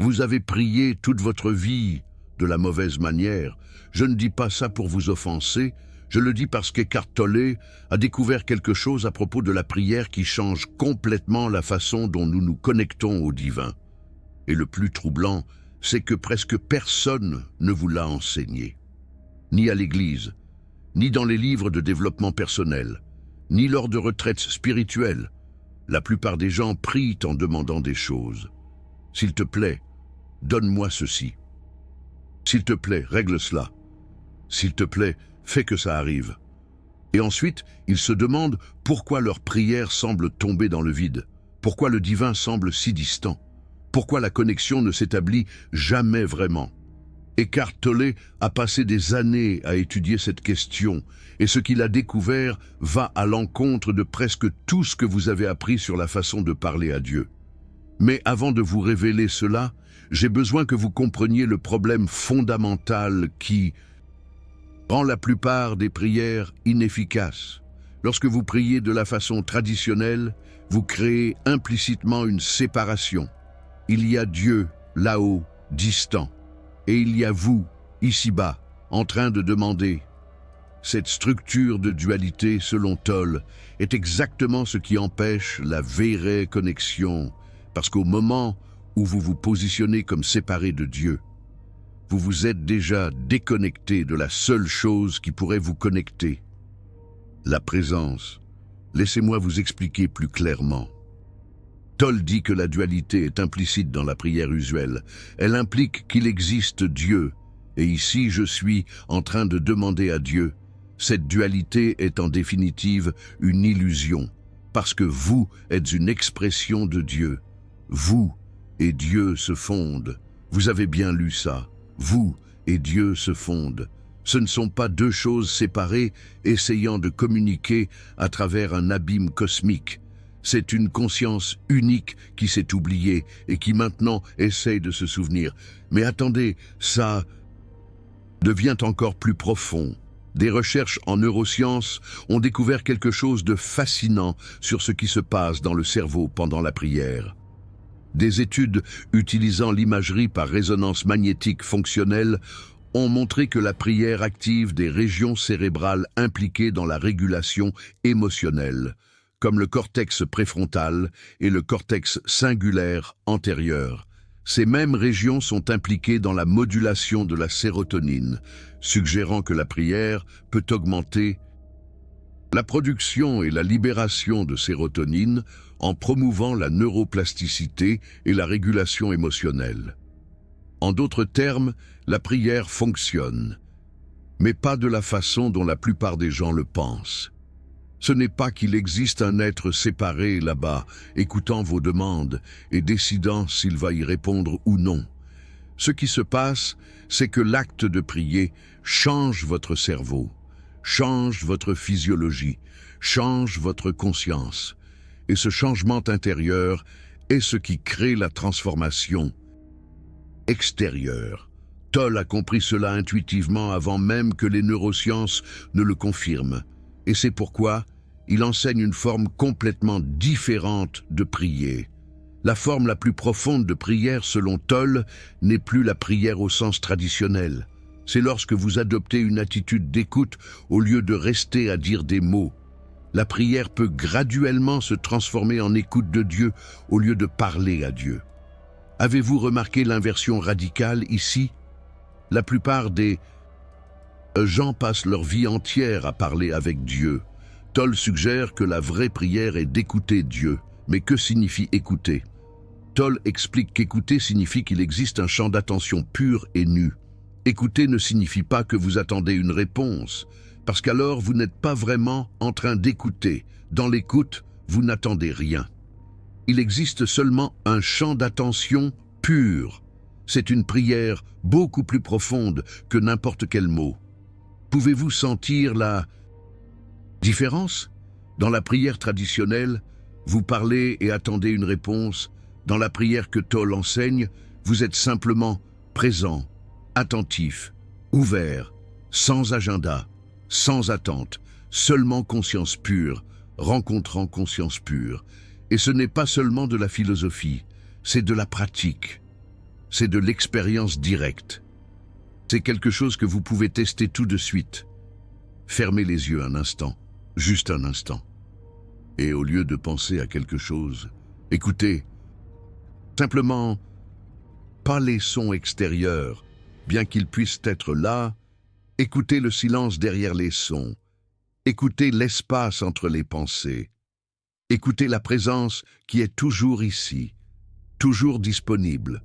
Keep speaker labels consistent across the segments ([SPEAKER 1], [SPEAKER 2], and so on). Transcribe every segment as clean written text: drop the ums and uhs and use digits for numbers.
[SPEAKER 1] Vous avez prié toute votre vie de la mauvaise manière. Je ne dis pas ça pour vous offenser, je le dis parce qu'Eckhart Tolle a découvert quelque chose à propos de la prière qui change complètement la façon dont nous nous connectons au divin. Et le plus troublant, c'est que presque personne ne vous l'a enseigné. Ni à l'église, ni dans les livres de développement personnel, ni lors de retraites spirituelles. La plupart des gens prient en demandant des choses. S'il te plaît, donne-moi ceci. S'il te plaît, règle cela. S'il te plaît, fais que ça arrive. Et ensuite, ils se demandent pourquoi leur prière semble tomber dans le vide, pourquoi le divin semble si distant, pourquoi la connexion ne s'établit jamais vraiment. Eckhart Tolle a passé des années à étudier cette question, et ce qu'il a découvert va à l'encontre de presque tout ce que vous avez appris sur la façon de parler à Dieu. Mais avant de vous révéler cela, j'ai besoin que vous compreniez le problème fondamental qui rend la plupart des prières inefficaces. Lorsque vous priez de la façon traditionnelle, vous créez implicitement une séparation. Il y a Dieu là-haut, distant, et il y a vous, ici-bas, en train de demander. Cette structure de dualité, selon Tolle, est exactement ce qui empêche la vraie connexion, parce qu'au moment où vous vous positionnez comme séparé de Dieu, vous vous êtes déjà déconnecté de la seule chose qui pourrait vous connecter, la présence. Laissez-moi vous expliquer plus clairement. Tolle dit que la dualité est implicite dans la prière usuelle. Elle implique qu'il existe Dieu, et ici je suis en train de demander à Dieu. Cette dualité est en définitive une illusion, parce que vous êtes une expression de Dieu. Vous et Dieu se fondent. Vous avez bien lu ça. Vous et Dieu se fondent. Ce ne sont pas deux choses séparées essayant de communiquer à travers un abîme cosmique. C'est une conscience unique qui s'est oubliée et qui maintenant essaye de se souvenir. Mais attendez, ça devient encore plus profond. Des recherches en neurosciences ont découvert quelque chose de fascinant sur ce qui se passe dans le cerveau pendant la prière. Des études utilisant l'imagerie par résonance magnétique fonctionnelle ont montré que la prière active des régions cérébrales impliquées dans la régulation émotionnelle, comme le cortex préfrontal et le cortex cingulaire antérieur. Ces mêmes régions sont impliquées dans la modulation de la sérotonine, suggérant que la prière peut augmenter la production et la libération de sérotonine en promouvant la neuroplasticité et la régulation émotionnelle. En d'autres termes, la prière fonctionne, mais pas de la façon dont la plupart des gens le pensent. Ce n'est pas qu'il existe un être séparé là-bas, écoutant vos demandes et décidant s'il va y répondre ou non. Ce qui se passe, c'est que l'acte de prier change votre cerveau, change votre physiologie, change votre conscience. Et ce changement intérieur est ce qui crée la transformation extérieure. Tolle a compris cela intuitivement avant même que les neurosciences ne le confirment. Et c'est pourquoi il enseigne une forme complètement différente de prier. La forme la plus profonde de prière, selon Tolle, n'est plus la prière au sens traditionnel. C'est lorsque vous adoptez une attitude d'écoute au lieu de rester à dire des mots. La prière peut graduellement se transformer en écoute de Dieu au lieu de parler à Dieu. Avez-vous remarqué l'inversion radicale ici? La plupart des gens passent leur vie entière à parler avec Dieu. Tolle suggère que la vraie prière est d'écouter Dieu. Mais que signifie écouter? Tolle explique qu'écouter signifie qu'il existe un champ d'attention pur et nu. Écouter ne signifie pas que vous attendez une réponse, parce qu'alors vous n'êtes pas vraiment en train d'écouter. Dans l'écoute, vous n'attendez rien. Il existe seulement un champ d'attention pur. C'est une prière beaucoup plus profonde que n'importe quel mot. Pouvez-vous sentir la différence? Dans la prière traditionnelle, vous parlez et attendez une réponse. Dans la prière que Tolle enseigne, vous êtes simplement présent, attentif, ouvert, sans agenda, sans attente, seulement conscience pure, rencontrant conscience pure. Et ce n'est pas seulement de la philosophie, c'est de la pratique. c'est de l'expérience directe. C'est quelque chose que vous pouvez tester tout de suite. Fermez les yeux un instant, juste un instant. Et au lieu de penser à quelque chose, écoutez. Simplement, pas les sons extérieurs, bien qu'ils puissent être là. Écoutez le silence derrière les sons. Écoutez l'espace entre les pensées. Écoutez la présence qui est toujours ici, toujours disponible,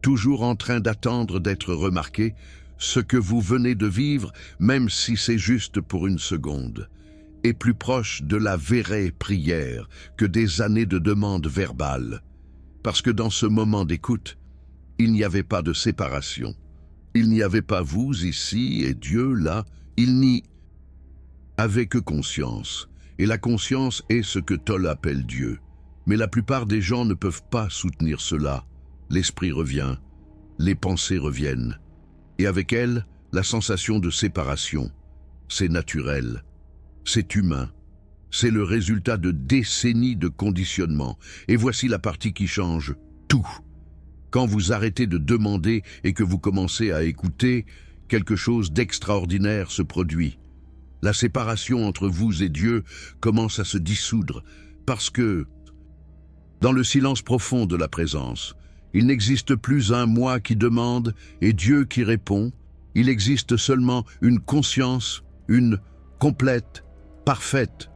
[SPEAKER 1] toujours en train d'attendre d'être remarqué, ce que vous venez de vivre, même si c'est juste pour une seconde, est plus proche de la vraie prière que des années de demande verbale. Parce que dans ce moment d'écoute, il n'y avait pas de séparation. Il n'y avait pas vous ici et Dieu là, il n'y avait que conscience. Et la conscience est ce que Tolle appelle Dieu. Mais la plupart des gens ne peuvent pas soutenir cela. L'esprit revient, les pensées reviennent. Et avec elles, la sensation de séparation. C'est naturel, c'est humain. C'est le résultat de décennies de conditionnement. Et voici la partie qui change tout. Quand vous arrêtez de demander et que vous commencez à écouter, quelque chose d'extraordinaire se produit. La séparation entre vous et Dieu commence à se dissoudre parce que, dans le silence profond de la présence, il n'existe plus un moi qui demande et Dieu qui répond. Il existe seulement une conscience, une complète, parfaite.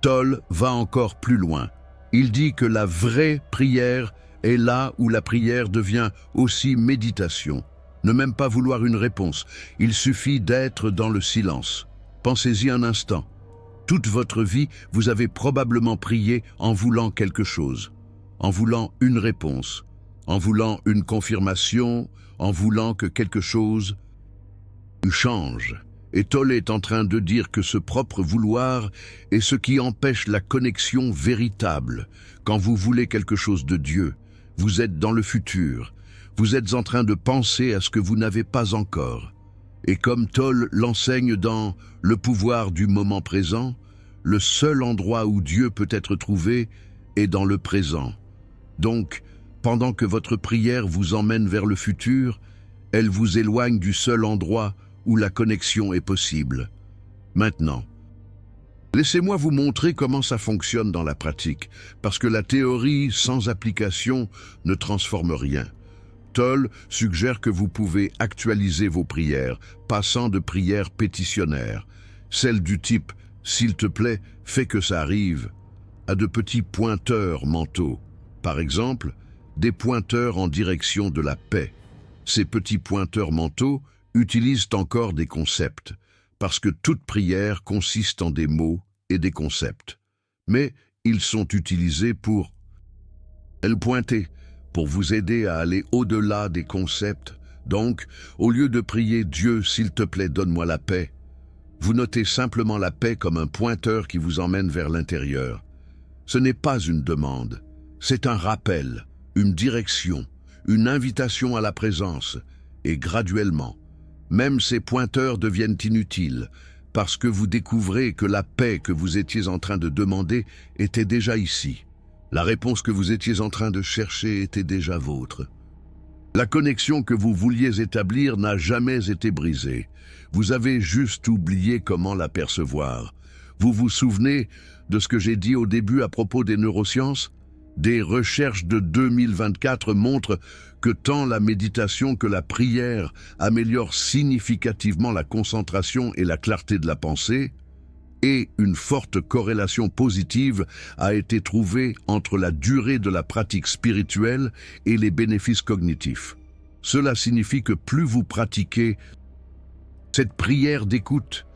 [SPEAKER 1] Tolle va encore plus loin. Il dit que la vraie prière est là où la prière devient aussi méditation. Ne même pas vouloir une réponse, il suffit d'être dans le silence. Pensez-y un instant. Toute votre vie, vous avez probablement prié en voulant quelque chose, en voulant une réponse, en voulant une confirmation, en voulant que quelque chose change. Et Tolle est en train de dire que ce propre vouloir est ce qui empêche la connexion véritable. Quand vous voulez quelque chose de Dieu, vous êtes dans le futur. Vous êtes en train de penser à ce que vous n'avez pas encore. Et comme Tolle l'enseigne dans Le pouvoir du moment présent, le seul endroit où Dieu peut être trouvé est dans le présent. Donc, pendant que votre prière vous emmène vers le futur, elle vous éloigne du seul endroit où la connexion est possible. Maintenant, laissez-moi vous montrer comment ça fonctionne dans la pratique, parce que la théorie sans application ne transforme rien. Tolle suggère que vous pouvez actualiser vos prières, passant de prières pétitionnaires, celles du type « s'il te plaît, fais que ça arrive », à de petits pointeurs mentaux. Par exemple, des pointeurs en direction de la paix. Ces petits pointeurs mentaux utilisent encore des concepts, parce que toute prière consiste en des mots et des concepts. Mais ils sont utilisés pour pointer, pour vous aider à aller au-delà des concepts. Donc, au lieu de prier « Dieu, s'il te plaît, donne-moi la paix », vous notez simplement la paix comme un pointeur qui vous emmène vers l'intérieur. Ce n'est pas une demande, c'est un rappel, une direction, une invitation à la présence, et graduellement, même ces pointeurs deviennent inutiles, parce que vous découvrez que la paix que vous étiez en train de demander était déjà ici. La réponse que vous étiez en train de chercher était déjà vôtre. La connexion que vous vouliez établir n'a jamais été brisée. Vous avez juste oublié comment la percevoir. Vous vous souvenez de ce que j'ai dit au début à propos des neurosciences? Des recherches de 2024 montrent que tant la méditation que la prière améliorent significativement la concentration et la clarté de la pensée, et une forte corrélation positive a été trouvée entre la durée de la pratique spirituelle et les bénéfices cognitifs. Cela signifie que plus vous pratiquez cette prière d'écoute,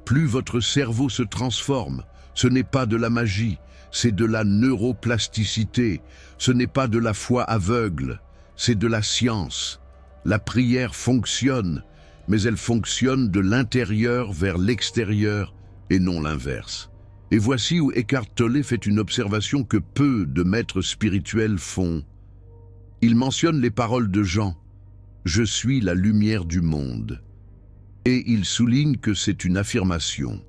[SPEAKER 1] plus votre cerveau se transforme. Ce n'est pas de la magie, c'est de la neuroplasticité. Ce n'est pas de la foi aveugle, c'est de la science. La prière fonctionne, mais elle fonctionne de l'intérieur vers l'extérieur et non l'inverse. Et voici où Eckhart Tolle fait une observation que peu de maîtres spirituels font. Il mentionne les paroles de Jean « Je suis la lumière du monde ». Et il souligne que c'est une affirmation.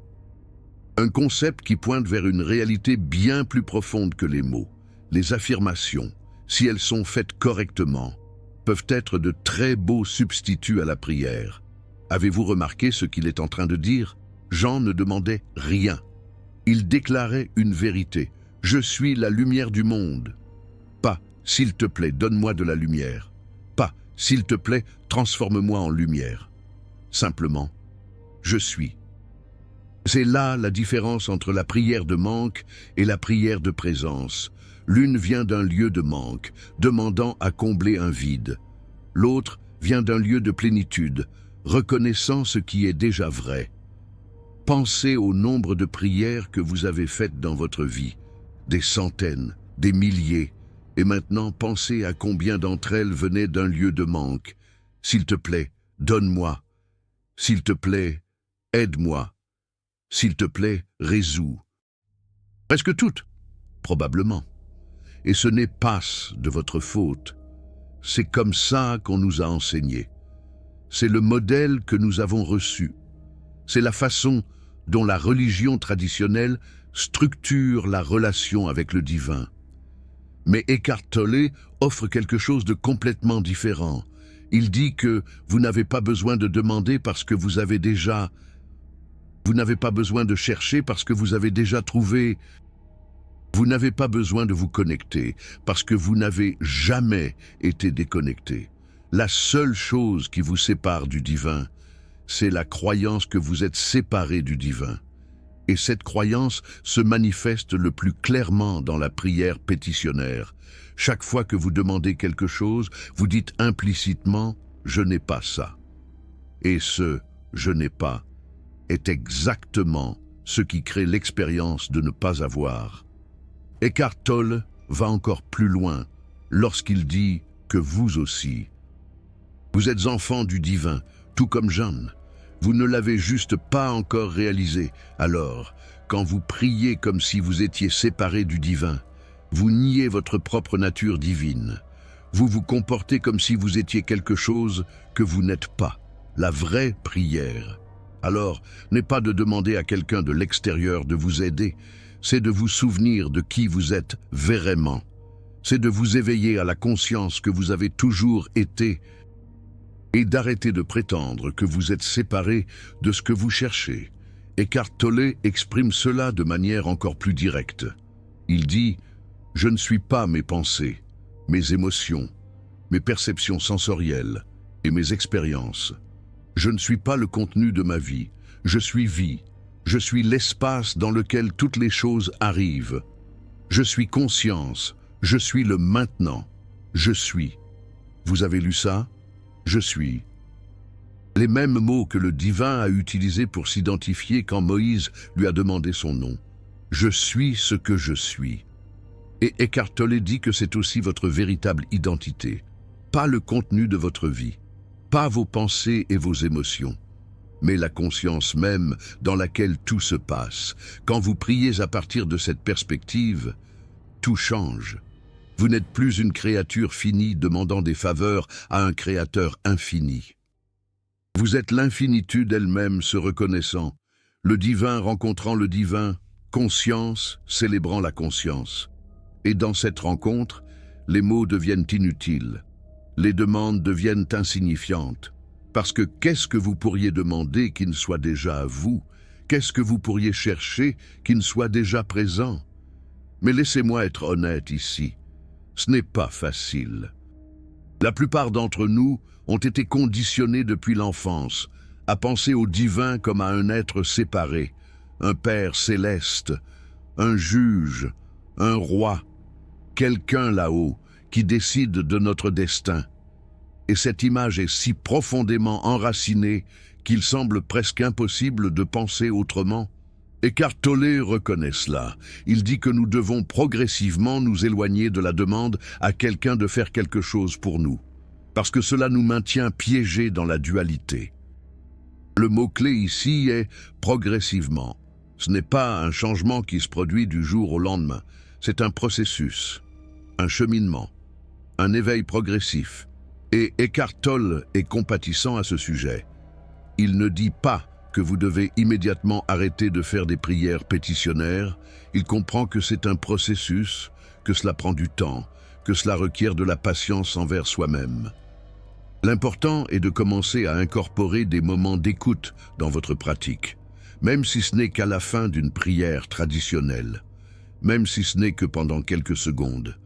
[SPEAKER 1] Un concept qui pointe vers une réalité bien plus profonde que les mots. Les affirmations, si elles sont faites correctement, peuvent être de très beaux substituts à la prière. Avez-vous remarqué ce qu'il est en train de dire? Jean ne demandait rien. Il déclarait une vérité. « Je suis la lumière du monde ». Pas « S'il te plaît, donne-moi de la lumière ». Pas « S'il te plaît, transforme-moi en lumière ». Simplement « Je suis ». C'est là la différence entre la prière de manque et la prière de présence. L'une vient d'un lieu de manque, demandant à combler un vide. L'autre vient d'un lieu de plénitude, reconnaissant ce qui est déjà vrai. Pensez au nombre de prières que vous avez faites dans votre vie, des centaines, des milliers, et maintenant pensez à combien d'entre elles venaient d'un lieu de manque. S'il te plaît, donne-moi. S'il te plaît, aide-moi. S'il te plaît, résous. Presque toutes, probablement. Et ce n'est pas de votre faute. C'est comme ça qu'on nous a enseigné. C'est le modèle que nous avons reçu. C'est la façon dont la religion traditionnelle structure la relation avec le divin. Mais Eckhart Tolle offre quelque chose de complètement différent. Il dit que vous n'avez pas besoin de demander parce que vous avez déjà... Vous n'avez pas besoin de chercher parce que vous avez déjà trouvé... Vous n'avez pas besoin de vous connecter parce que vous n'avez jamais été déconnecté. La seule chose qui vous sépare du divin, c'est la croyance que vous êtes séparé du divin. Et cette croyance se manifeste le plus clairement dans la prière pétitionnaire. Chaque fois que vous demandez quelque chose, vous dites implicitement « je n'ai pas ça ». Et ce « je n'ai pas » est exactement ce qui crée l'expérience de ne pas avoir. Eckhart Tolle va encore plus loin lorsqu'il dit que vous aussi. Vous êtes enfant du divin, tout comme Jeanne. Vous ne l'avez juste pas encore réalisé. Alors, quand vous priez comme si vous étiez séparé du divin, vous niez votre propre nature divine. Vous vous comportez comme si vous étiez quelque chose que vous n'êtes pas. La vraie prière, alors, n'est pas de demander à quelqu'un de l'extérieur de vous aider, c'est de vous souvenir de qui vous êtes vraiment. C'est de vous éveiller à la conscience que vous avez toujours été et d'arrêter de prétendre que vous êtes séparé de ce que vous cherchez. Eckhart Tolle exprime cela de manière encore plus directe. Il dit « Je ne suis pas mes pensées, mes émotions, mes perceptions sensorielles et mes expériences. Je ne suis pas le contenu de ma vie, je suis vie. Je suis l'espace dans lequel toutes les choses arrivent. Je suis conscience, je suis le maintenant, je suis. » Vous avez lu ça? Je suis. Les mêmes mots que le divin a utilisés pour s'identifier quand Moïse lui a demandé son nom. Je suis ce que je suis. Et Eckhart Tolle dit que c'est aussi votre véritable identité, pas le contenu de votre vie, pas vos pensées et vos émotions, mais la conscience même dans laquelle tout se passe. Quand vous priez à partir de cette perspective, tout change. Vous n'êtes plus une créature finie demandant des faveurs à un créateur infini. Vous êtes l'infinitude elle-même se reconnaissant, le divin rencontrant le divin, conscience célébrant la conscience. Et dans cette rencontre, les mots deviennent inutiles, les demandes deviennent insignifiantes. Parce que qu'est-ce que vous pourriez demander qui ne soit déjà à vous? Qu'est-ce que vous pourriez chercher qui ne soit déjà présent? Mais laissez-moi être honnête ici. Ce n'est pas facile. La plupart d'entre nous ont été conditionnés depuis l'enfance à penser au divin comme à un être séparé, un Père céleste, un juge, un roi, quelqu'un là-haut qui décide de notre destin. Et cette image est si profondément enracinée qu'il semble presque impossible de penser autrement. Eckhart Tolle reconnaît cela. Il dit que nous devons progressivement nous éloigner de la demande à quelqu'un de faire quelque chose pour nous, parce que cela nous maintient piégés dans la dualité. Le mot-clé ici est « progressivement ». Ce n'est pas un changement qui se produit du jour au lendemain, c'est un processus, un cheminement, un éveil progressif. Et Eckhart Tolle est compatissant à ce sujet. Il ne dit pas que vous devez immédiatement arrêter de faire des prières pétitionnaires. Il comprend que c'est un processus, que cela prend du temps, que cela requiert de la patience envers soi-même. L'important est de commencer à incorporer des moments d'écoute dans votre pratique, même si ce n'est qu'à la fin d'une prière traditionnelle, même si ce n'est que pendant quelques secondes.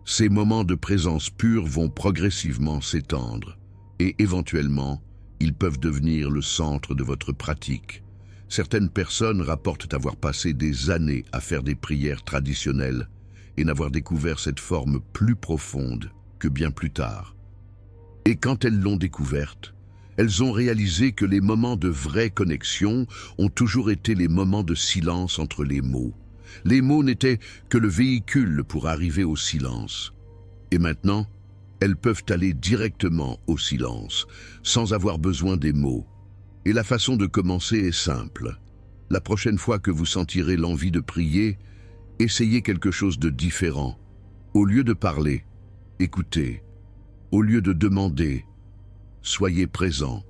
[SPEAKER 1] Ces moments de présence pure vont progressivement s'étendre et éventuellement, ils peuvent devenir le centre de votre pratique. Certaines personnes rapportent avoir passé des années à faire des prières traditionnelles et n'avoir découvert cette forme plus profonde que bien plus tard. Et quand elles l'ont découverte, elles ont réalisé que les moments de vraie connexion ont toujours été les moments de silence entre les mots. Les mots n'étaient que le véhicule pour arriver au silence. Et maintenant, elles peuvent aller directement au silence, sans avoir besoin des mots. Et la façon de commencer est simple. La prochaine fois que vous sentirez l'envie de prier, essayez quelque chose de différent. Au lieu de parler, écoutez. Au lieu de demander, soyez présent.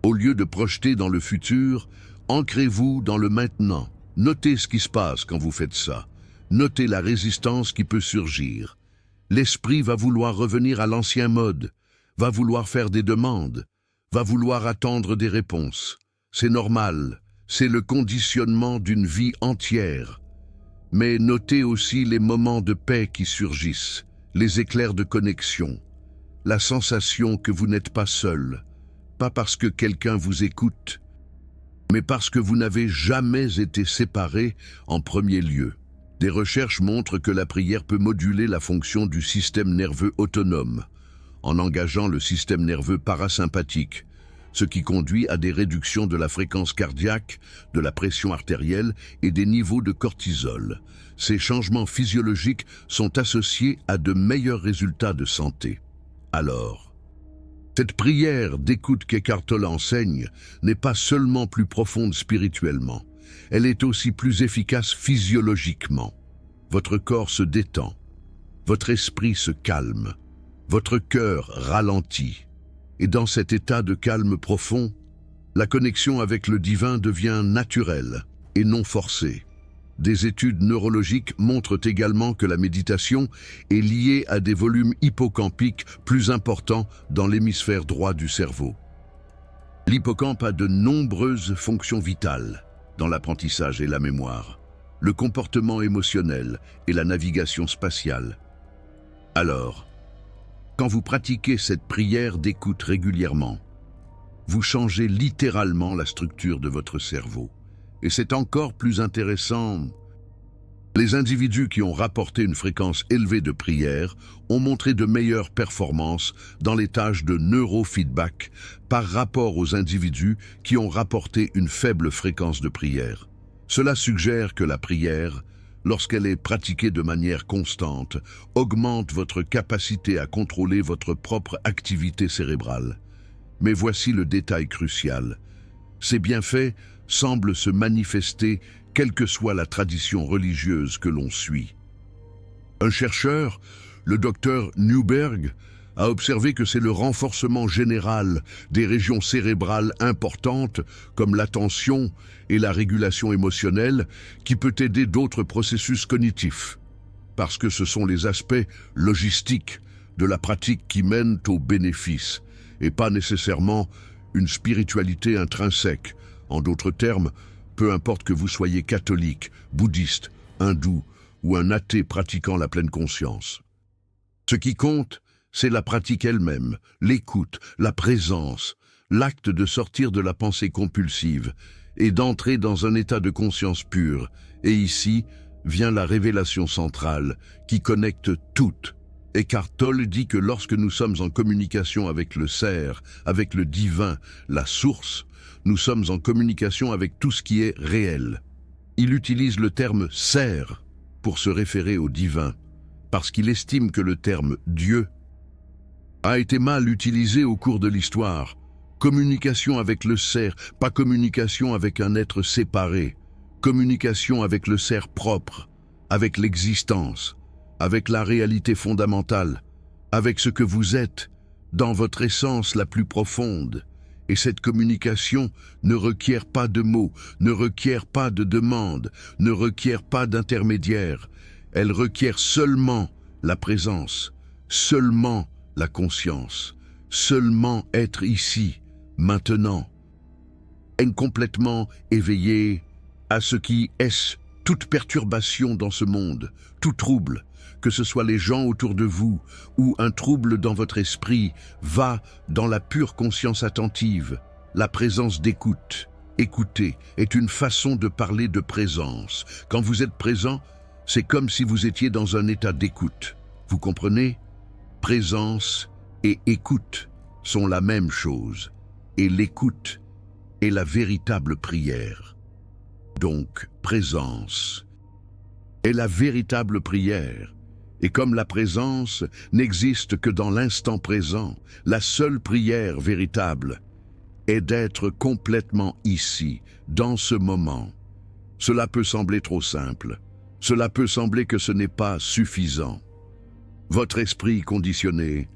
[SPEAKER 1] Au lieu de projeter dans le futur, ancrez-vous dans le maintenant. Notez ce qui se passe quand vous faites ça. Notez la résistance qui peut surgir. L'esprit va vouloir revenir à l'ancien mode, va vouloir faire des demandes, va vouloir attendre des réponses. C'est normal, c'est le conditionnement d'une vie entière. Mais notez aussi les moments de paix qui surgissent, les éclairs de connexion, la sensation que vous n'êtes pas seul, pas parce que quelqu'un vous écoute, mais parce que vous n'avez jamais été séparés en premier lieu. Des recherches montrent que la prière peut moduler la fonction du système nerveux autonome, en engageant le système nerveux parasympathique, ce qui conduit à des réductions de la fréquence cardiaque, de la pression artérielle et des niveaux de cortisol. Ces changements physiologiques sont associés à de meilleurs résultats de santé. Alors, cette prière d'écoute qu'Eckhart Tolle enseigne n'est pas seulement plus profonde spirituellement, elle est aussi plus efficace physiologiquement. Votre corps se détend, votre esprit se calme, votre cœur ralentit. Et dans cet état de calme profond, la connexion avec le divin devient naturelle et non forcée. Des études neurologiques montrent également que la méditation est liée à des volumes hippocampiques plus importants dans l'hémisphère droit du cerveau. L'hippocampe a de nombreuses fonctions vitales dans l'apprentissage et la mémoire, le comportement émotionnel et la navigation spatiale. Alors, quand vous pratiquez cette prière d'écoute régulièrement, vous changez littéralement la structure de votre cerveau. Et c'est encore plus intéressant. Les individus qui ont rapporté une fréquence élevée de prière ont montré de meilleures performances dans les tâches de neurofeedback par rapport aux individus qui ont rapporté une faible fréquence de prière. Cela suggère que la prière, lorsqu'elle est pratiquée de manière constante, augmente votre capacité à contrôler votre propre activité cérébrale. Mais voici le détail crucial. Ces bienfaits semblent se manifester quelle que soit la tradition religieuse que l'on suit. Un chercheur, le docteur Newberg, a observé que c'est le renforcement général des régions cérébrales importantes, comme l'attention et la régulation émotionnelle, qui peut aider d'autres processus cognitifs, parce que ce sont les aspects logistiques de la pratique qui mènent aux bénéfices, et pas nécessairement une spiritualité intrinsèque. En d'autres termes, peu importe que vous soyez catholique, bouddhiste, hindou ou un athée pratiquant la pleine conscience. Ce qui compte, c'est la pratique elle-même, l'écoute, la présence, l'acte de sortir de la pensée compulsive et d'entrer dans un état de conscience pure. Et ici vient la révélation centrale qui connecte toutes. Eckhart Tolle dit que lorsque nous sommes en communication avec le ser, avec le divin, la source, nous sommes en communication avec tout ce qui est réel. Il utilise le terme « ser » pour se référer au divin, parce qu'il estime que le terme « Dieu » a été mal utilisé au cours de l'histoire. Communication avec le ser, pas communication avec un être séparé. Communication avec le ser propre, avec l'existence, avec la réalité fondamentale, avec ce que vous êtes, dans votre essence la plus profonde. Et cette communication ne requiert pas de mots, ne requiert pas de demande, ne requiert pas d'intermédiaire. Elle requiert seulement la présence, seulement la conscience. seulement être ici, maintenant, être complètement éveillé à ce qui est toute perturbation dans ce monde, tout trouble, que ce soit les gens autour de vous ou un trouble dans votre esprit, va dans la pure conscience attentive, la présence d'écoute. Écouter est une façon de parler de présence. Quand vous êtes présent, c'est comme si vous étiez dans un état d'écoute. Vous comprenez? Présence et écoute sont la même chose, et l'écoute est la véritable prière. Donc, présence est la véritable prière. Et comme la présence n'existe que dans l'instant présent, la seule prière véritable est d'être complètement ici, dans ce moment. Cela peut sembler trop simple. Cela peut sembler que ce n'est pas suffisant. Votre esprit conditionné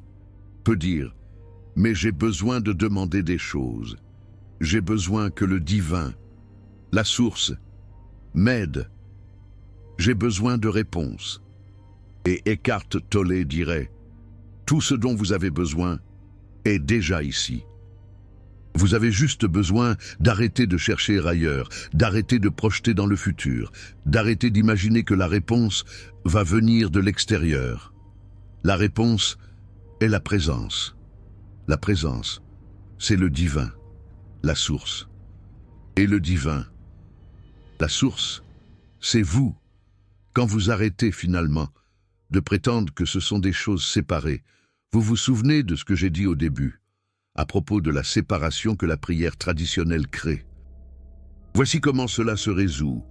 [SPEAKER 1] peut dire « Mais j'ai besoin de demander des choses. J'ai besoin que le divin, la source, m'aide. J'ai besoin de réponses. » Et Eckhart Tolle dirait « Tout ce dont vous avez besoin est déjà ici. » Vous avez juste besoin d'arrêter de chercher ailleurs, d'arrêter de projeter dans le futur, d'arrêter d'imaginer que la réponse va venir de l'extérieur. La réponse est la présence. La présence, c'est le divin, la source. Et le divin, la source, c'est vous. Quand vous arrêtez finalement de prétendre que ce sont des choses séparées, vous vous souvenez de ce que j'ai dit au début, à propos de la séparation que la prière traditionnelle crée. Voici comment cela se résout.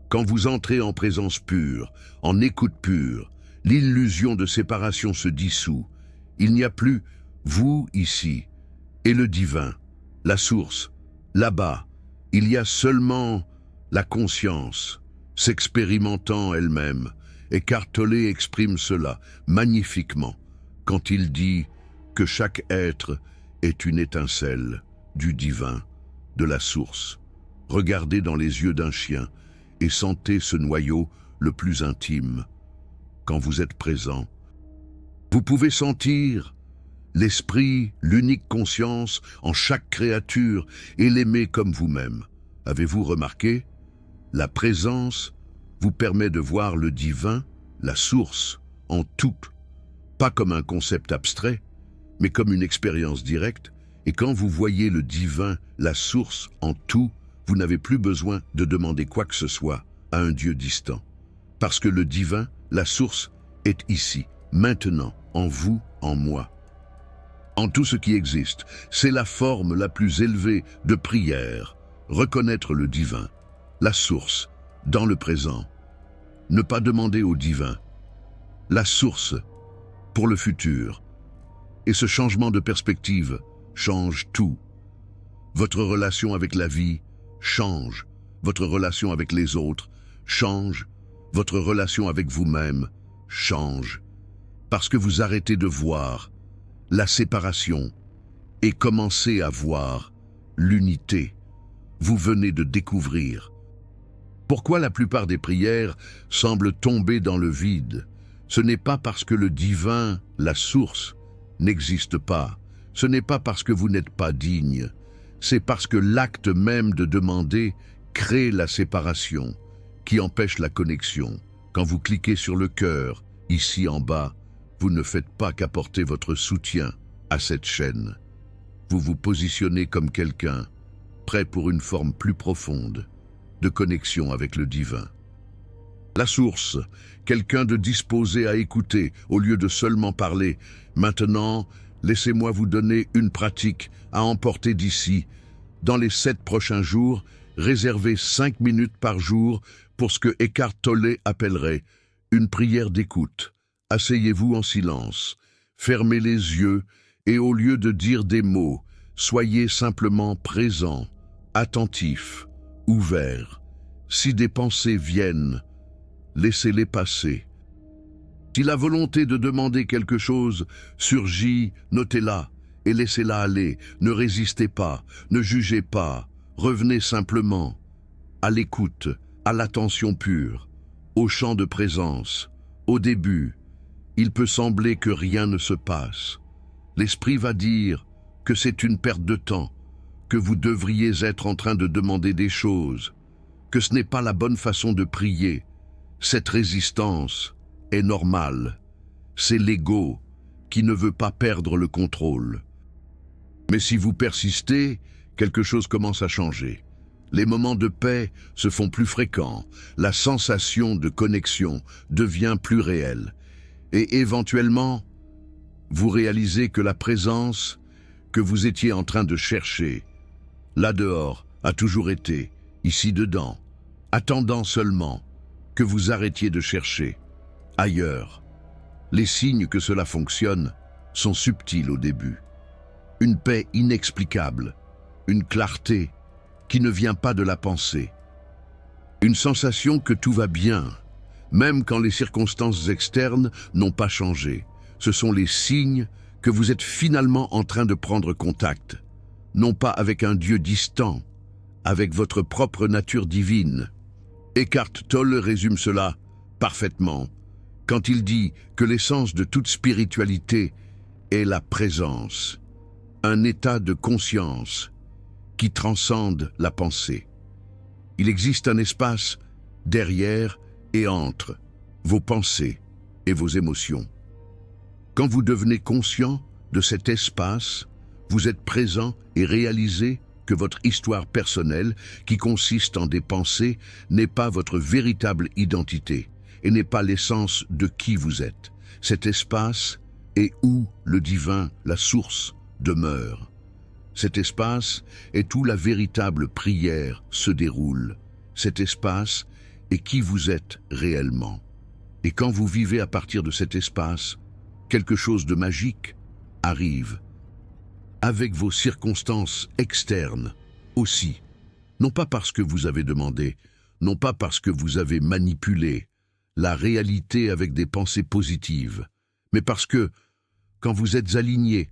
[SPEAKER 1] Quand vous entrez en présence pure, en écoute pure, l'illusion de séparation se dissout. Il n'y a plus vous ici et le divin, la source, là-bas. Il y a seulement la conscience, s'expérimentant elle-même. Eckhart Tolle exprime cela magnifiquement quand il dit que chaque être est une étincelle du divin, de la source. Regardez dans les yeux d'un chien et sentez ce noyau le plus intime. Quand vous êtes présent, vous pouvez sentir l'esprit, l'unique conscience en chaque créature et l'aimer comme vous-même. Avez-vous remarqué? La présence vous permet de voir le divin, la source, en tout, pas comme un concept abstrait, mais comme une expérience directe, et quand vous voyez le divin, la source, en tout, vous n'avez plus besoin de demander quoi que ce soit à un Dieu distant. Parce que le divin, la source, est ici, maintenant, en vous, en moi. En tout ce qui existe, c'est la forme la plus élevée de prière, reconnaître le divin, la source, dans le présent. Ne pas demander au divin, la source, pour le futur. Et ce changement de perspective change tout. Votre relation avec la vie change. Votre relation avec les autres change. Votre relation avec vous-même change. Parce que vous arrêtez de voir la séparation et commencez à voir l'unité. Vous venez de découvrir. Pourquoi la plupart des prières semblent tomber dans le vide? Ce n'est pas parce que le divin, la source, n'existe pas. Ce n'est pas parce que vous n'êtes pas digne. C'est parce que l'acte même de demander crée la séparation, qui empêche la connexion. Quand vous cliquez sur le cœur, ici en bas, vous ne faites pas qu'apporter votre soutien à cette chaîne. Vous vous positionnez comme quelqu'un, prêt pour une forme plus profonde de connexion avec le divin. La source, quelqu'un de disposé à écouter au lieu de seulement parler. Maintenant, laissez-moi vous donner une pratique à emporter d'ici. Dans les 7 prochains jours, réservez 5 minutes par jour pour ce que Eckhart Tolle appellerait une prière d'écoute. Asseyez-vous en silence, fermez les yeux et au lieu de dire des mots, soyez simplement présent, attentif, ouvert. Si des pensées viennent, laissez-les passer. Si la volonté de demander quelque chose surgit, notez-la et laissez-la aller. Ne résistez pas, ne jugez pas. Revenez simplement à l'écoute, à l'attention pure, au champ de présence. Au début, il peut sembler que rien ne se passe. L'esprit va dire que c'est une perte de temps, que vous devriez être en train de demander des choses, que ce n'est pas la bonne façon de prier. Cette résistance est normale. C'est l'ego qui ne veut pas perdre le contrôle. Mais si vous persistez, quelque chose commence à changer. Les moments de paix se font plus fréquents, la sensation de connexion devient plus réelle. Et éventuellement, vous réalisez que la présence que vous étiez en train de chercher, là dehors, a toujours été, ici dedans, attendant seulement que vous arrêtiez de chercher ailleurs. Les signes que cela fonctionne sont subtils au début. Une paix inexplicable, une clarté qui ne vient pas de la pensée. Une sensation que tout va bien, même quand les circonstances externes n'ont pas changé. Ce sont les signes que vous êtes finalement en train de prendre contact, non pas avec un Dieu distant, avec votre propre nature divine. Eckhart Tolle résume cela parfaitement quand il dit que l'essence de toute spiritualité est la présence, un état de conscience qui transcende la pensée. Il existe un espace derrière et entre vos pensées et vos émotions. Quand vous devenez conscient de cet espace, vous êtes présent et réalisez que votre histoire personnelle, qui consiste en des pensées, n'est pas votre véritable identité et n'est pas l'essence de qui vous êtes. Cet espace est où le divin, la source, demeure. Cet espace est où la véritable prière se déroule. Cet espace est qui vous êtes réellement. Et quand vous vivez à partir de cet espace, quelque chose de magique arrive. Avec vos circonstances externes aussi. Non pas parce que vous avez demandé, non pas parce que vous avez manipulé la réalité avec des pensées positives, mais parce que, quand vous êtes aligné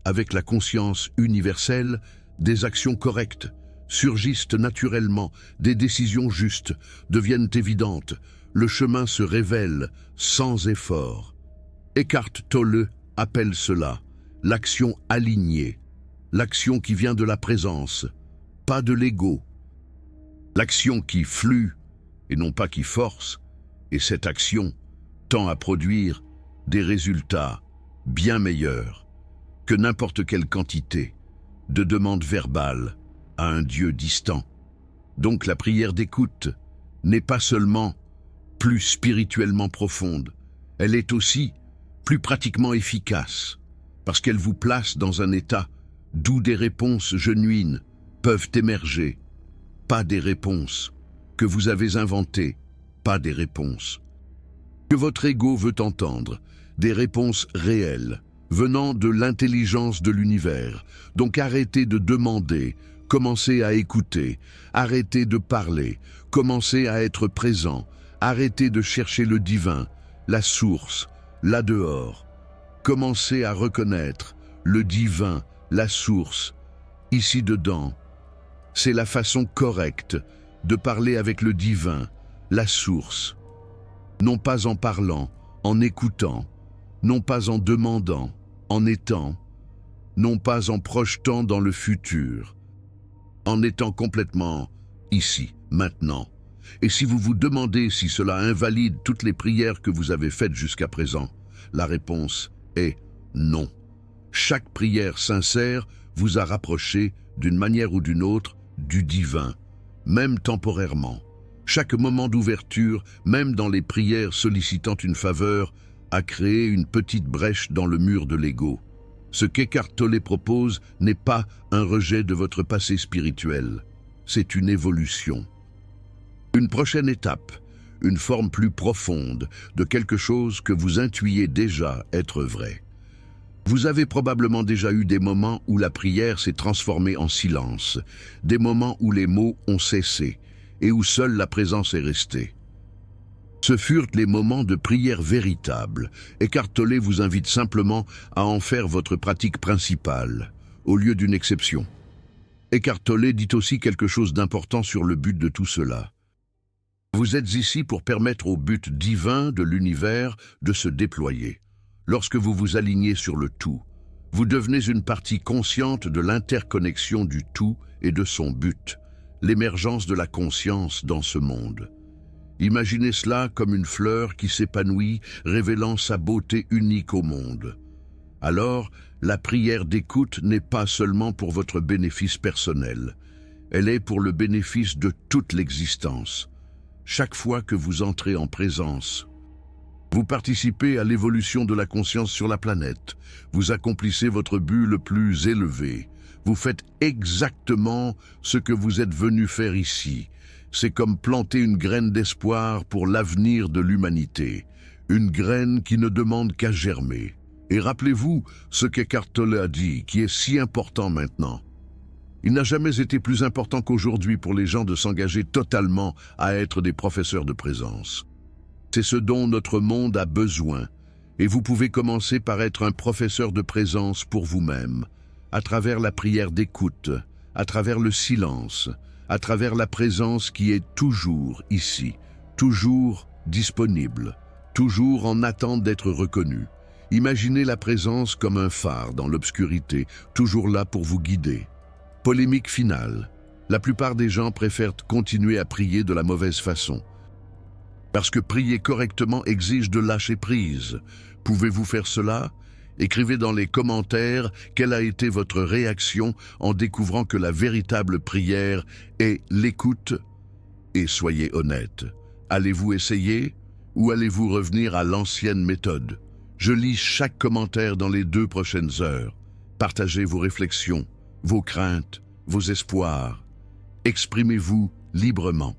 [SPEAKER 1] avec la conscience universelle, des actions correctes surgissent naturellement, des décisions justes deviennent évidentes, le chemin se révèle sans effort. Eckhart Tolle appelle cela l'action alignée, l'action qui vient de la présence, pas de l'ego, l'action qui flue et non pas qui force, et cette action tend à produire des résultats bien meilleurs que n'importe quelle quantité de demande verbale à un Dieu distant. Donc la prière d'écoute n'est pas seulement plus spirituellement profonde, elle est aussi plus pratiquement efficace, parce qu'elle vous place dans un état d'où des réponses genuines peuvent émerger, pas des réponses que vous avez inventées, pas des réponses que votre ego veut entendre, des réponses réelles, venant de l'intelligence de l'univers. Donc arrêtez de demander, commencez à écouter, arrêtez de parler, commencez à être présent, arrêtez de chercher le divin, la source, là dehors. Commencez à reconnaître le divin, la source, ici dedans. C'est la façon correcte de parler avec le divin, la source. Non pas en parlant, en écoutant, non pas en demandant, en étant, non pas en projetant dans le futur, en étant complètement ici, maintenant. Et si vous vous demandez si cela invalide toutes les prières que vous avez faites jusqu'à présent, la réponse est non. Chaque prière sincère vous a rapproché, d'une manière ou d'une autre, du divin, même temporairement. Chaque moment d'ouverture, même dans les prières sollicitant une faveur, a créé une petite brèche dans le mur de l'ego. Ce qu'Eckhart Tolle propose n'est pas un rejet de votre passé spirituel, c'est une évolution. Une prochaine étape, une forme plus profonde de quelque chose que vous intuiez déjà être vrai. Vous avez probablement déjà eu des moments où la prière s'est transformée en silence, des moments où les mots ont cessé et où seule la présence est restée. Ce furent les moments de prière véritables. Eckhart Tolle vous invite simplement à en faire votre pratique principale, au lieu d'une exception. Eckhart Tolle dit aussi quelque chose d'important sur le but de tout cela. Vous êtes ici pour permettre au but divin de l'univers de se déployer. Lorsque vous vous alignez sur le tout, Vous devenez une partie consciente de l'interconnexion du tout et de son but, l'émergence de la conscience dans ce monde. Imaginez cela comme une fleur qui s'épanouit, révélant sa beauté unique au monde. Alors, la prière d'écoute n'est pas seulement pour votre bénéfice personnel, elle est pour le bénéfice de toute l'existence. Chaque fois que vous entrez en présence, vous participez à l'évolution de la conscience sur la planète. Vous accomplissez votre but le plus élevé. Vous faites exactement ce que vous êtes venu faire ici. C'est comme planter une graine d'espoir pour l'avenir de l'humanité. Une graine qui ne demande qu'à germer. Et rappelez-vous ce qu'Eckhart Tolle a dit, qui est si important maintenant. Il n'a jamais été plus important qu'aujourd'hui pour les gens de s'engager totalement à être des professeurs de présence. C'est ce dont notre monde a besoin, et vous pouvez commencer par être un professeur de présence pour vous-même, à travers la prière d'écoute, à travers le silence, à travers la présence qui est toujours ici, toujours disponible, toujours en attente d'être reconnue. Imaginez la présence comme un phare dans l'obscurité, toujours là pour vous guider. Polémique finale. La plupart des gens préfèrent continuer à prier de la mauvaise façon. Parce que prier correctement exige de lâcher prise. Pouvez-vous faire cela? Écrivez dans les commentaires quelle a été votre réaction en découvrant que la véritable prière est l'écoute. Et soyez honnête. Allez-vous essayer ou allez-vous revenir à l'ancienne méthode? Je lis chaque commentaire dans les 2 prochaines heures. Partagez vos réflexions, vos craintes, vos espoirs. Exprimez-vous librement.